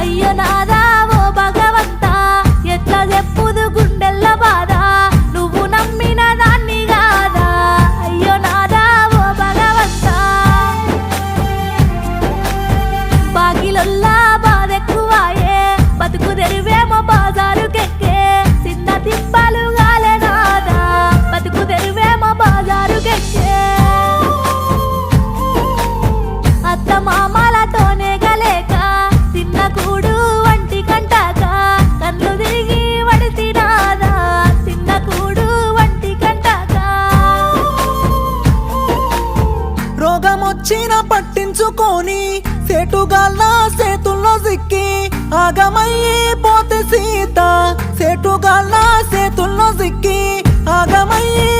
అయ్యో నాదా ఓ భగవంతా ఎట్లా చెప్పుదు గుండెల్ల బాధ నువ్వు నమ్మిన దాన్ని కాదా అయ్యో నాదా ఓ భగవంతా బాగిలొల్లా బాధెక్కువాయే బతుకు తెరువేమో బాజారుకెక్కే చిన్న తిప్పలు గాలే నాదా బతుకు తెరువేమో బాజారుకెక్కే అత్త మామలతోనే గలేక తిన్న కూడు వంటి కంటాక కళ్ళు తిరిగి వడిసి నాదా తిన్న కూడు వంటి కంటాక రోగమొచ్చిన పట్టించుకొని సేటుగాళ్ళ సేతుల్లో సిక్కి ఆగమయ్యి పోతే సీత సేటుగాళ్ళ సేతుల్లో సిక్కి ఆగమయ్యి